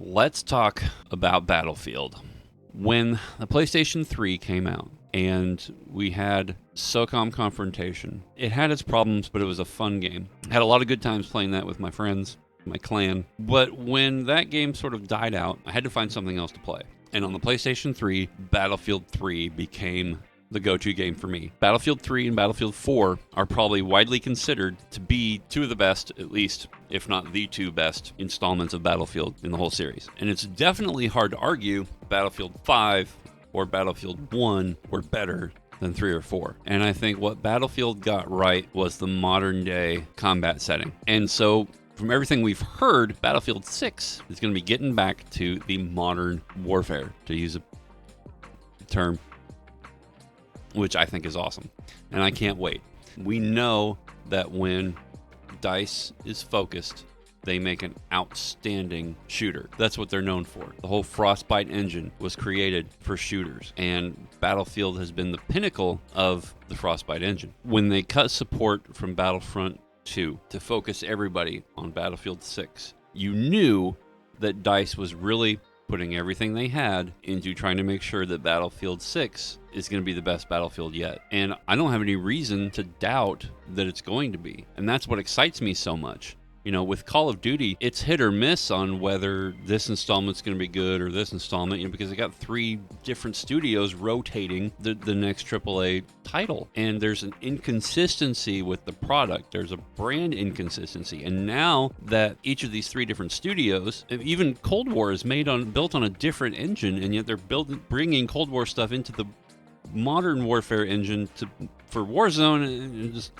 Let's talk about Battlefield. When the PlayStation 3 came out and we had SOCOM Confrontation, it had its problems, but it was a fun game. I had a lot of good times playing that with my friends, my clan. But when that game sort of died out, I had to find something else to play. And on the PlayStation 3, Battlefield 3 became the go-to game for me. Battlefield 3 and Battlefield 4 are probably widely considered to be two of the best, at least, if not the two best installments of Battlefield in the whole series. And it's definitely hard to argue Battlefield 5 or Battlefield 1 were better than 3 or 4. And I think what Battlefield got right was the modern day combat setting. And so from everything we've heard, Battlefield 6 is going to be getting back to the modern warfare, to use a term which I think is awesome. And I can't wait. We know that when DICE is focused, they make an outstanding shooter. That's what they're known for. The whole Frostbite engine was created for shooters, and Battlefield has been the pinnacle of the Frostbite engine. When they cut support from Battlefront 2 to focus everybody on Battlefield 6, you knew that DICE was really putting everything they had into trying to make sure that Battlefield 6 is going to be the best Battlefield yet. And I don't have any reason to doubt that it's going to be. And that's what excites me so much. You know, with Call of Duty, it's hit or miss on whether this installment's going to be good or this installment, because they got 3 different studios rotating the next AAA title. And there's an inconsistency with the product. There's a brand inconsistency. And now that each of these 3 different studios, even Cold War is built on a different engine, and yet they're bringing Cold War stuff into the modern warfare engine for Warzone, and just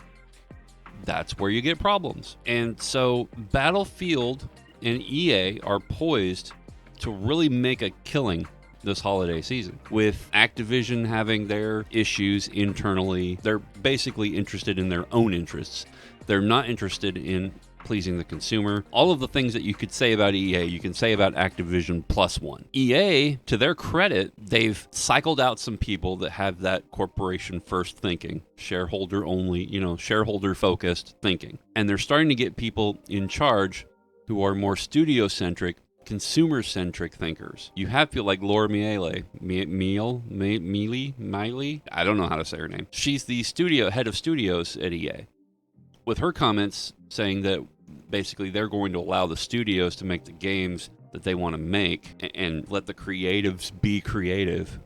that's where you get problems. And so Battlefield and EA are poised to really make a killing this holiday season. With Activision having their issues internally, they're basically interested in their own interests. They're not interested in pleasing the consumer. All of the things that you could say about EA, you can say about Activision plus one. EA, to their credit, they've cycled out some people that have that corporation first thinking, shareholder only, shareholder focused thinking. And they're starting to get people in charge who are more studio centric, consumer centric thinkers. You have people like Laura Miele, I don't know how to say her name. She's the head of studios at EA. With her comments saying that basically they're going to allow the studios to make the games that they want to make and let the creatives be creative,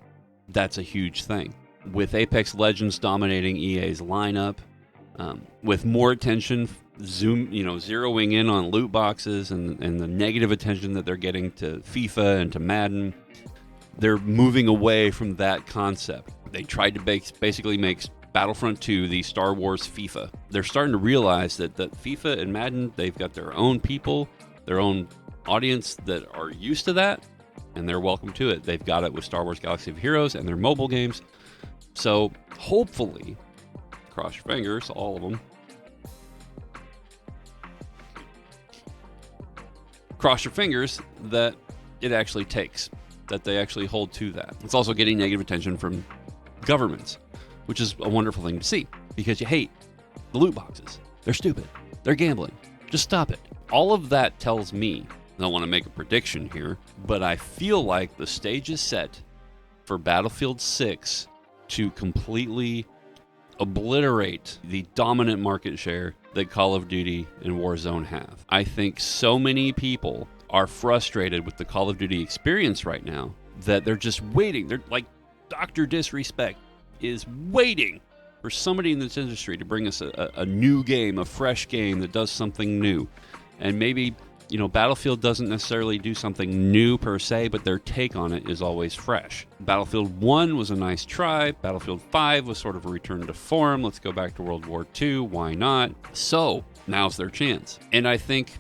that's a huge thing. With Apex Legends dominating EA's lineup, with more attention zeroing in on loot boxes and the negative attention that they're getting to FIFA and to Madden, they're moving away from that concept. They tried to basically make Battlefront 2 the Star Wars FIFA. They're starting to realize that FIFA and Madden, they've got their own people, their own audience that are used to that, and they're welcome to it. They've got it with Star Wars Galaxy of Heroes and their mobile games. So hopefully, cross your fingers, all of them, cross your fingers that it actually takes, that they actually hold to that. It's also getting negative attention from governments, which is a wonderful thing to see, because you hate the loot boxes. They're stupid. They're gambling. Just stop it. All of that tells me, I don't want to make a prediction here, but I feel like the stage is set for Battlefield 6 to completely obliterate the dominant market share that Call of Duty and Warzone have. I think so many people are frustrated with the Call of Duty experience right now that they're just waiting. They're like Dr. Disrespect is waiting for somebody in this industry to bring us a new game, a fresh game that does something new. And maybe, Battlefield doesn't necessarily do something new per se, but their take on it is always fresh. Battlefield 1 was a nice try. Battlefield 5 was sort of a return to form. Let's go back to World War II. Why not? So now's their chance. And I think,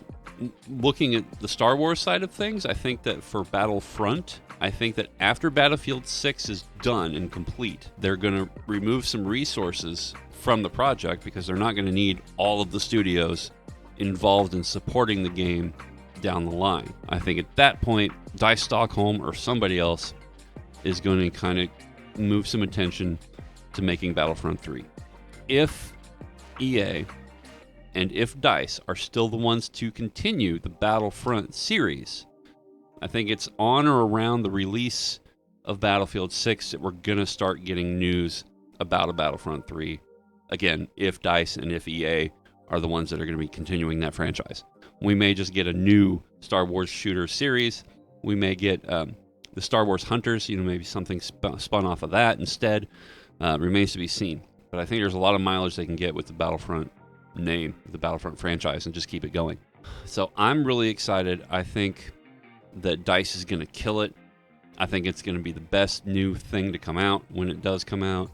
looking at the Star Wars side of things, I think that for Battlefront, I think that after Battlefield 6 is done and complete, they're going to remove some resources from the project because they're not going to need all of the studios involved in supporting the game down the line. I think at that point, DICE Stockholm or somebody else is going to kind of move some attention to making Battlefront 3. If EA and if DICE are still the ones to continue the Battlefront series, I think it's on or around the release of Battlefield 6 that we're going to start getting news about a Battlefront 3. Again, if DICE and if EA are the ones that are going to be continuing that franchise. We may just get a new Star Wars shooter series. We may get the Star Wars Hunters, maybe something spun off of that instead. Remains to be seen. But I think there's a lot of mileage they can get with the Battlefront name, the Battlefront franchise, and just keep it going. So I'm really excited. I think that DICE is going to kill it. I think it's going to be the best new thing to come out when it does come out.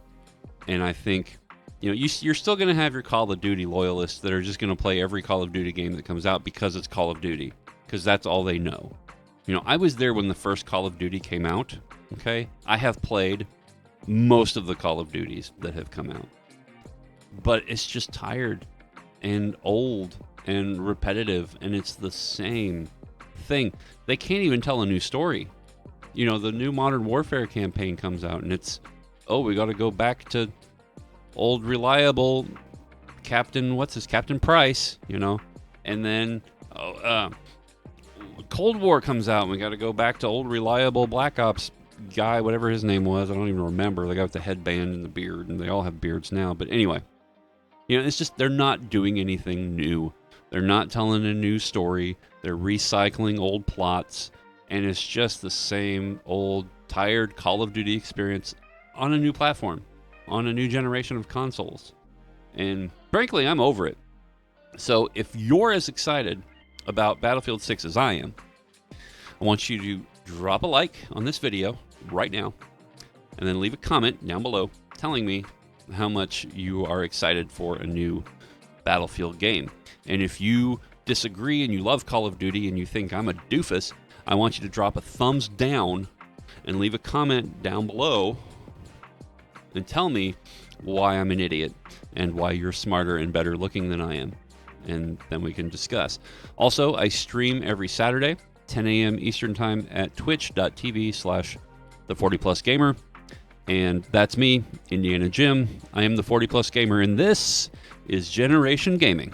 And I think, you're still going to have your Call of Duty loyalists that are just going to play every Call of Duty game that comes out because it's Call of Duty, because that's all they know. I was there when the first Call of Duty came out, okay? I have played most of the Call of Duties that have come out. But it's just tired and old and repetitive, and it's the same thing. They can't even tell a new story. The new Modern Warfare campaign comes out, and it's, we got to go back to old reliable Captain Price, and then Cold War comes out, and we got to go back to old reliable Black Ops guy, whatever his name was. I don't even remember. The guy with the headband and the beard, and they all have beards now. But anyway, it's just they're not doing anything new. They're not telling a new story. They're recycling old plots, and it's just the same old, tired Call of Duty experience on a new platform, on a new generation of consoles. And frankly, I'm over it. So if you're as excited about Battlefield 6 as I am, I want you to drop a like on this video right now, and then leave a comment down below telling me how much you are excited for a new Battlefield game. And if you disagree and you love Call of Duty and you think I'm a doofus, I want you to drop a thumbs down and leave a comment down below and tell me why I'm an idiot and why you're smarter and better looking than I am. And then we can discuss. Also, I stream every Saturday, 10 a.m. Eastern Time at twitch.tv/the40plusgamer. And that's me, Indiana Jim. I am the 40 Plus Gamer, and this is Generation Gaming.